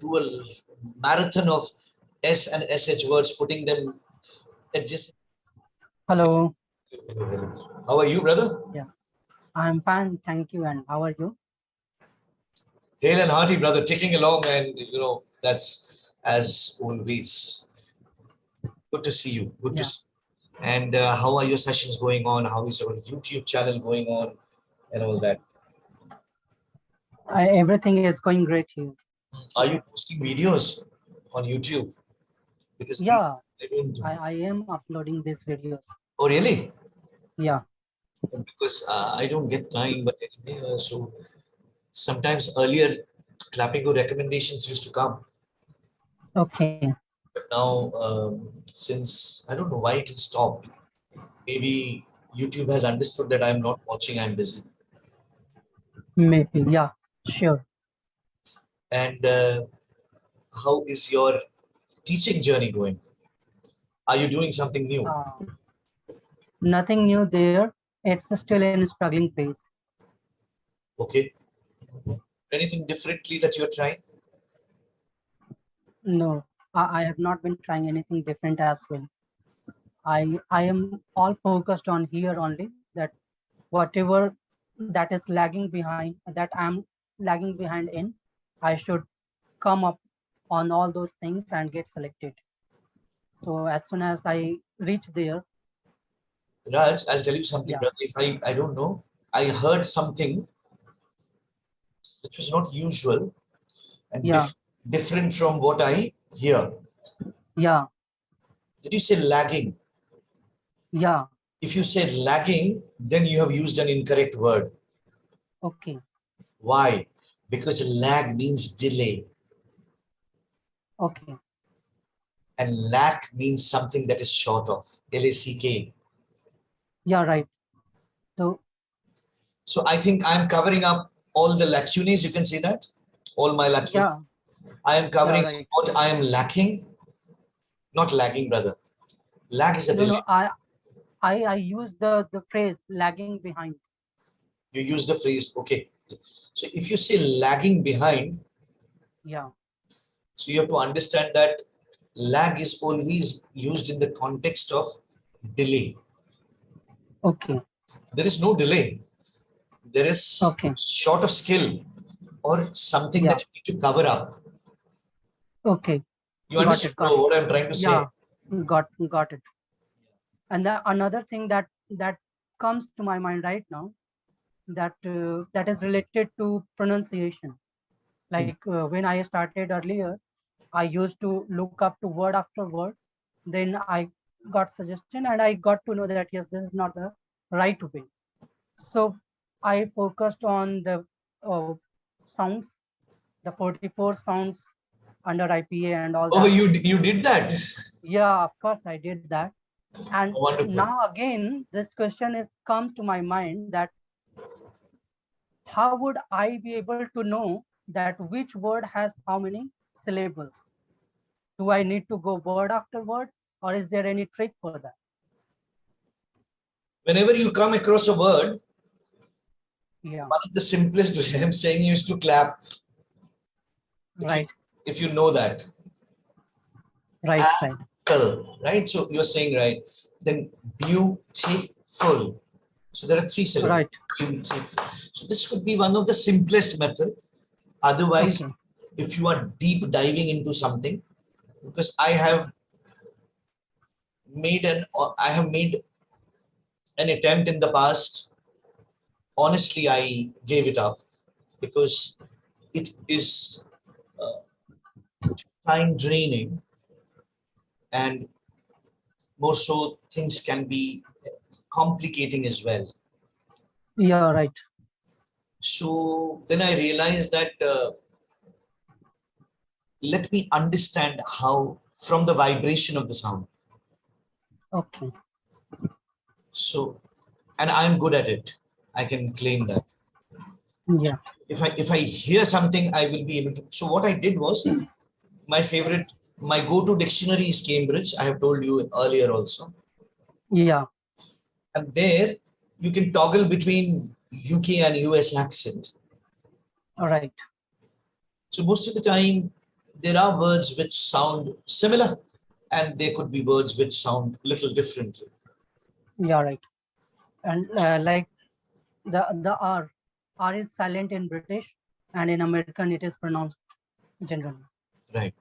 do a marathon of S and SH words, putting them at just. Hello. How are you, brother? Yeah, I'm fine. Thank you. And how are you? Hail and hearty, brother, ticking along, and that's as always. Good to see you. Good to see you. And how are your sessions going on? How is your YouTube channel going on, and all that? Everything is going great here. Are you posting videos on YouTube? Because Yeah, I don't. I am uploading these videos. Oh, really? Yeah. Because I don't get time, but anyway, so sometimes earlier clapping recommendations used to come. Okay. But now, since I don't know why it has stopped, maybe YouTube has understood that I'm not watching, I'm busy. Maybe. Yeah, sure. And how is your teaching journey going? Are you doing something new? Nothing new there. It's still in struggling phase. Okay. Anything differently that you're trying? No, I have not been trying anything different as well. I am all focused on here only, that whatever that is lagging behind, that I'm lagging behind in, I should come up on all those things and get selected. So as soon as I reach there. Raj, I'll tell you something, Yeah. brother. If I don't know, I heard something which was not usual and different from what I hear. Yeah. Did you say lagging? Yeah. If you say lagging, then you have used an incorrect word. Okay. Why? Because lag means delay. Okay. And lack means something that is short of. L-A-C-K. Yeah, right. So I think I'm covering up all the lacunae. You can say that. All my lacunae. Yeah. I am covering what I am lacking. Not lagging, brother. Lag is a delay. No, I use the phrase lagging behind. You use the phrase, okay. So if you say lagging behind, yeah. So you have to understand that lag is always used in the context of delay. Okay. There is no delay. There is short of skill or something that you need to cover up. Okay. You understand what I'm trying to say? Yeah, got it. And another thing that comes to my mind right now, that is related to pronunciation. Like when I started earlier, I used to look up to word after word. Then I got suggestion and I got to know that yes, this is not the right way. So I focused on the sounds, the 44 sounds under IPA and all that. Oh, you did that? Yeah, of course I did that. And wonderful. Now again, this question comes to my mind, that how would I be able to know that which word has how many syllables? Do I need to go word after word, or is there any trick for that? Whenever you come across a word, one of the simplest way I'm saying is to clap. If you know that. Right. Right. So you're saying right. Then beautiful. So there are 3 syllables. Right. Beautiful. So this could be one of the simplest method. Otherwise, if you are deep diving into something, because I have made an attempt in the past. Honestly, I gave it up because it is time draining, and more so things can be complicating as well. Yeah, right. So then I realized that let me understand how from the vibration of the sound. Okay. So, and I'm good at it. I can claim that. Yeah. If I hear something, I will be able to. So what I did was, my go-to dictionary is Cambridge. I have told you earlier also. Yeah. And there you can toggle between UK and US accent. All right. So most of the time, there are words which sound similar, and there could be words which sound little differently. Yeah, right. And like the R is silent in British, and in American it is pronounced generally. Right.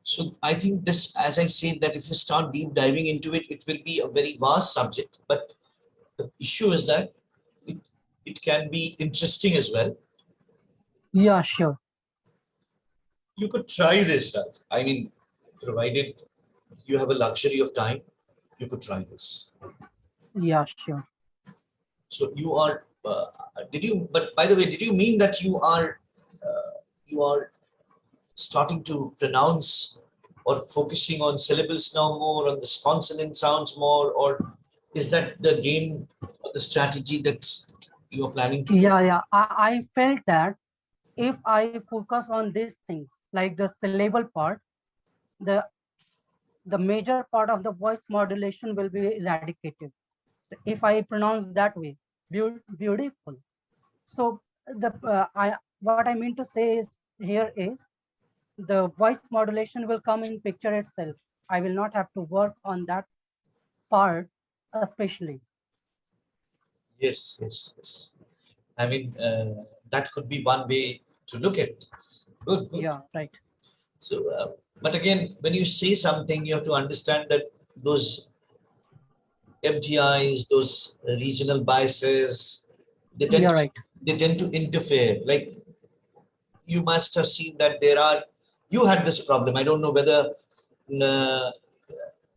So I think this, as I said, that if you start deep diving into it, it will be a very vast subject. But the issue is that it, it can be interesting as well. Yeah, sure. You could try this, Raj. I mean, provided you have a luxury of time, you could try this. Yeah, sure. So you are, did you, but by the way, did you mean that you are starting to pronounce or focusing on syllables now more, on the consonant sounds more, or is that the game or the strategy that you are planning to do? Yeah. I felt that if I focus on these things, like the syllable part, the the major part of the voice modulation will be eradicated. If I pronounce that way, beautiful. So the I what I mean to say is here is the voice modulation will come in picture itself. I will not have to work on that part especially. Yes, yes, yes. I mean, that could be one way to look at it. Good, good. Yeah, right. So, but again, when you say something, you have to understand that those MTIs, those regional biases, they tend Yeah, to right. they tend to interfere. Like you must have seen that there are. You had this problem. I don't know whether uh,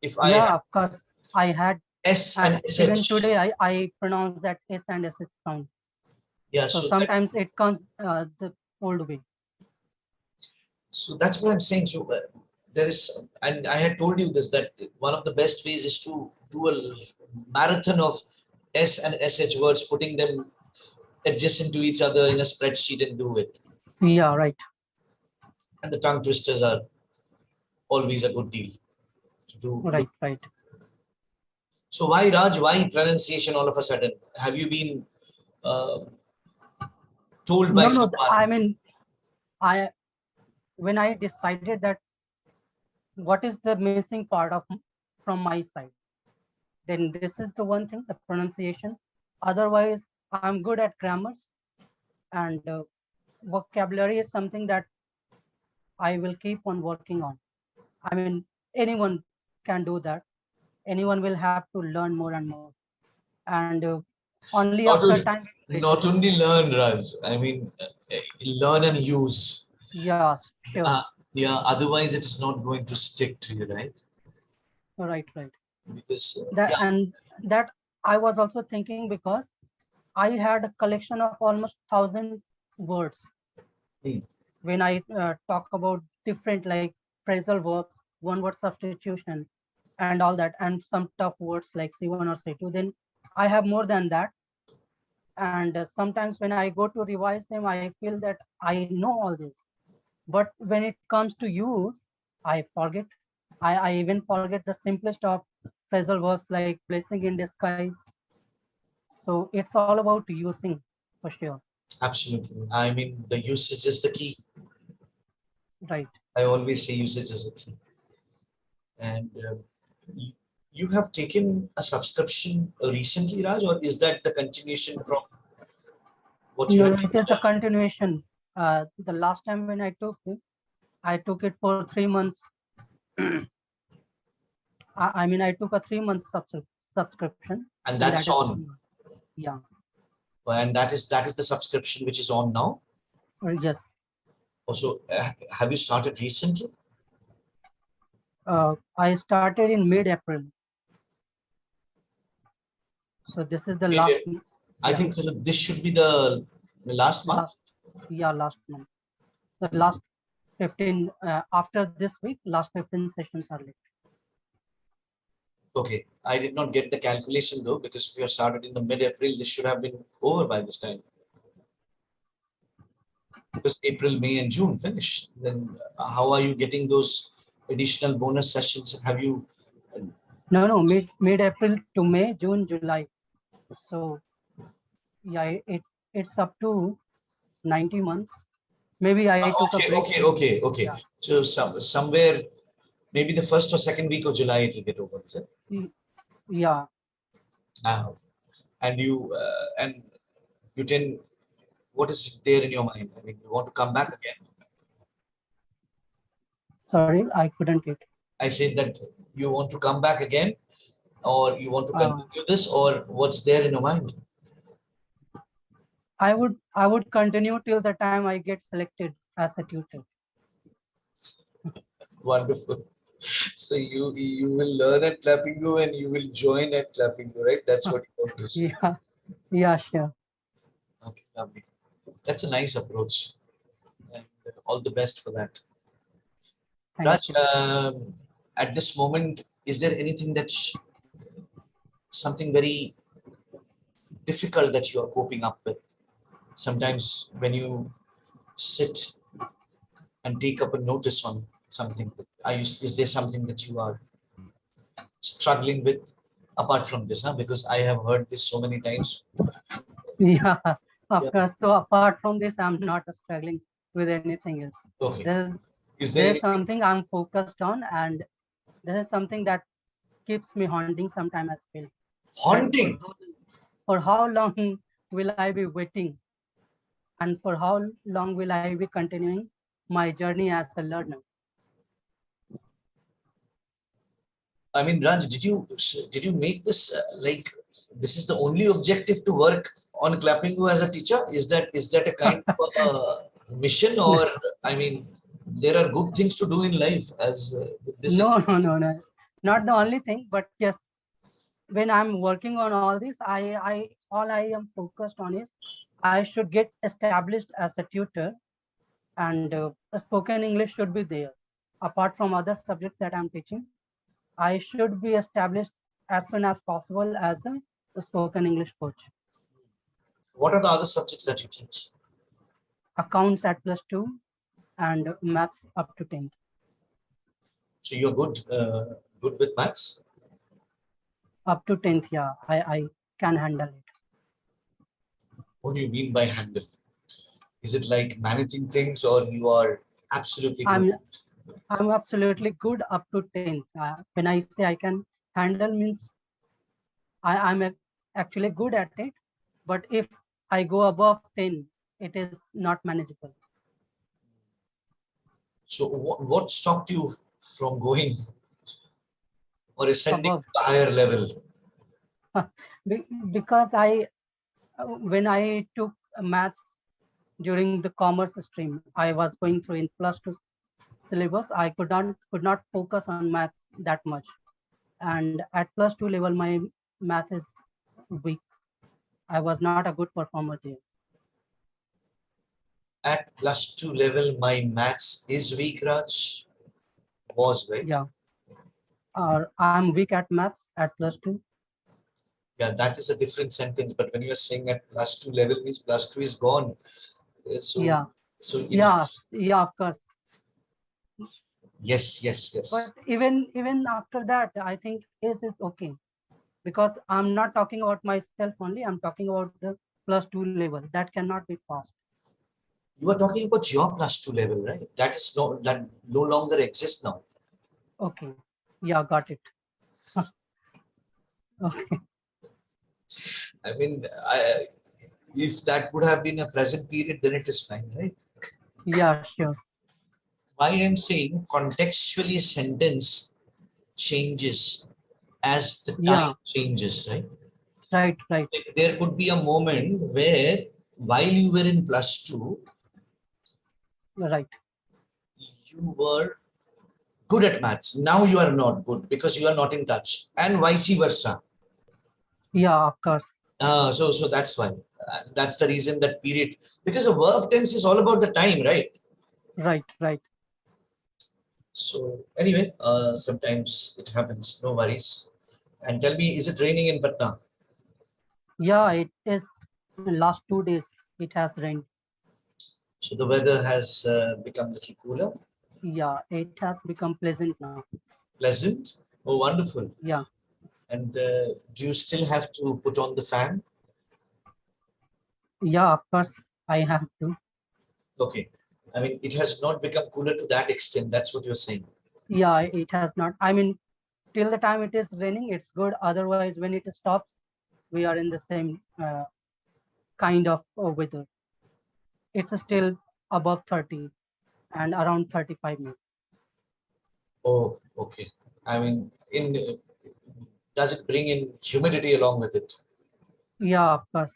if I Yeah, have of course. I had S and even SH. today I pronounce that S and S sound. Yeah, So so that sometimes it comes the old way. so that's what I'm saying. So there is, and I had told you this, that one of the best ways is to do a marathon of S and SH words, putting them adjacent to each other in a spreadsheet and do it. Yeah, right. And the tongue twisters are always a good deal to do. Right, right. So why Raj? Why pronunciation all of a sudden? Have you been uh, told by No, no. someone? I mean, I when I decided that what is the missing part of from my side, then this is the one thing, the pronunciation. Otherwise, I'm good at grammars, and vocabulary is something that I will keep on working on. I mean, anyone can do that. Anyone will have to learn more and more, and only Not after only, time. not only learn, Raj. I mean, learn and use. Yeah, sure. Yeah. Otherwise, it is not going to stick to you, right? Right, right. Because That yeah. and that I was also thinking because I had a collection of almost 1,000 words Hmm. when I talk about different like phrasal verbs, one word substitution, and all that, and some tough words like C1 or C2. Then I have more than that, and sometimes when I go to revise them, I feel that I know all this, but when it comes to use, I forget. I even forget the simplest of phrasal verbs like blessing in disguise. So it's all about using for sure. Absolutely. I mean, the usage is the key. Right. I always say usage is the key. And you, you have taken a subscription recently, Raj, or is that the continuation from what you No, had no, it is the taken? continuation. The last time when I took it for 3 months. I mean, I took a 3 month subscription, And and that that's is on. going on. Yeah. And that is the subscription which is on now. Yes. Also, have you started recently? I started in mid-April. So this is the last. Maybe- I Yeah, think this should be the last month. last. Yeah, last month. The last 15. After this week, last 15 sessions are left. Okay, I did not get the calculation though, because if you have started in the mid-April, this should have been over by this time. Because April, May, and June finish. Then how are you getting those additional bonus sessions? Have you? No, no, mid-April to May, June, July. So yeah, it's up to 90 months. Maybe I took a break. Okay. Yeah. So somewhere, maybe the first or second week of July, it will get over, is it? Yeah. Okay. And you tend, what is there in your mind? I mean, you want to come back again? Sorry, I couldn't get. I said that you want to come back again, or you want to Uh, continue this, or what's there in your mind? I would continue till the time I get selected as a tutor. Wonderful. So you will learn at Clappingo and you will join at Clappingo, right? That's what you want to say. Yeah. Yeah. Sure. Okay, lovely. That's a nice approach, and all the best for that. Thank Raj, you. at this moment, is there anything that's something very difficult that you are coping up with? Sometimes when you sit and take up a notice on something, is there something that you are struggling with apart from this? Huh? Because I have heard this so many times. Yeah. Yeah. Of course. So apart from this, I'm not struggling with anything else. Okay. There's Is there there's anything something I'm focused on, and this is something that keeps me haunting sometime as well. That haunting? for how long will I be waiting, and for how long will I be continuing my journey as a learner? I mean, Raj, did you make this like this is the only objective to work on Clappingo as a teacher? Is that a kind of mission, or I mean, there are good things to do in life as with this. No, no, no, no. Not the only thing, but yes, when I'm working on all this, all I am focused on is I should get established as a tutor, and spoken English should be there. Apart from other subjects that I'm teaching, I should be established as soon as possible as a spoken English coach. What are the other subjects that you teach? Accounts at +2 and maths up to 10th. So you're good with maths. Up to 10th, yeah, I can handle it. What do you mean by handle? Is it like managing things, or you are absolutely good? I'm absolutely good up to 10th. When I say I can handle means I'm actually good at it, but if I go above 10, it is not manageable. So what stopped you from going or ascending Above. to the higher level? Because when I took maths during the commerce stream, I was going through in +2 syllabus. I could not focus on maths that much, and at +2 level, my math is weak. I was not a good performer there. At +2 level, my maths is weak, Raj. Was, right? Yeah, or I'm weak at maths at +2. Yeah, that is a different sentence. But when you are saying at +2 level means +2 is gone. So Yeah, so it yeah, of course. yes. But even after that, I think is okay, because I'm not talking about myself only. I'm talking about the +2 level that cannot be passed. You are talking about your +2 level, right? That no longer exists now. Okay, yeah, got it. Okay, I mean, if that would have been a present period, then it is fine, right? yeah, sure. Why I'm saying contextually sentence changes as the time Yeah, changes, right? right. Like, there could be a moment where while you were in +2, Right. you were good at maths. Now you are not good because you are not in touch, and vice versa. Yeah, of course. So that's why. That's the reason that period, because the verb tense is all about the time, right? Right. So anyway, sometimes it happens. No worries. And tell me, is it raining in Patna? Yeah, it is. Last 2 days it has rained. So the weather has become a little cooler, Yeah, it has become pleasant now. pleasant. Oh, wonderful. Yeah, And do you still have to put on the fan? yeah, of course I have to. Okay. I mean, it has not become cooler to that extent. That's what you're saying. Yeah, it has not. I mean, till the time it is raining, it's good. Otherwise, when it stops, we are in the same kind of weather. It's still above 30 and around 35 minutes. Oh, okay. I mean, does it bring in humidity along with it? Yeah, of course.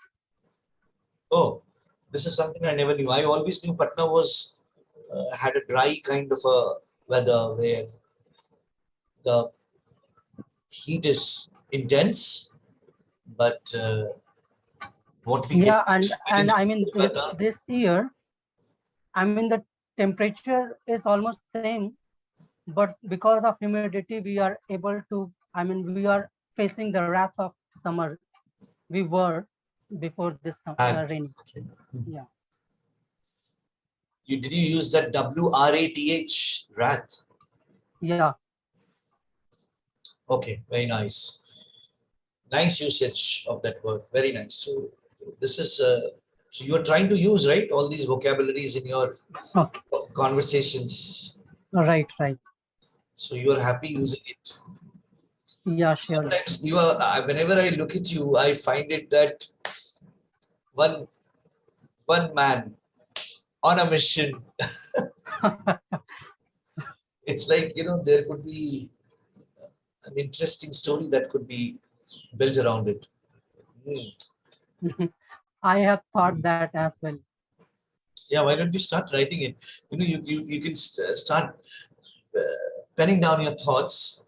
Oh, this is something I never knew. I always knew Patna was had a dry kind of a weather where the heat is intense, but what we get Yeah, and in I mean this Kolkata, this year, I mean the temperature is almost same, but because of humidity, we are able to. I mean, we are facing the wrath of summer. We were before this and rain. okay. Yeah, Did you use that WRATH? yeah, Okay, very nice. Nice usage of that word. Very nice. So this is so you are trying to use, right, all these vocabularies in your okay, conversations. right, right. So you are happy using it. Yeah, surely. Sometimes you are. Whenever I look at you, I find it that one one man on a mission. It's like there could be an interesting story that could be built around it. Hmm. I have thought that as well. Yeah, why don't you start writing it? You can start penning down your thoughts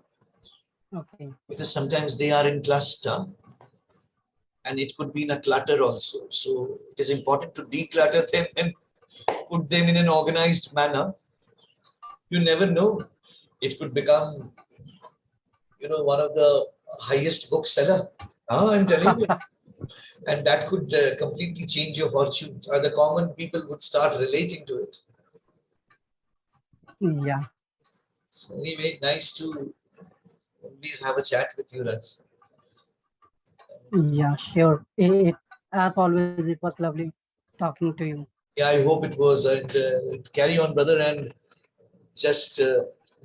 Okay. because sometimes they are in cluster and it could be in a clutter also. So it is important to declutter them and put them in an organized manner. You never know. It could become, one of the highest bookseller. I'm telling you. And that could completely change your fortune. The common people would start relating to it. Yeah, So anyway, nice to always have a chat with you, Raj. yeah, sure. As always, it was lovely talking to you. Yeah, I hope it was. And carry on, brother, and just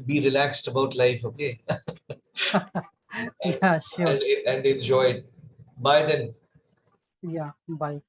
be relaxed about life, okay? and, Yeah, sure. and enjoy it. Bye then. Yeah, bye.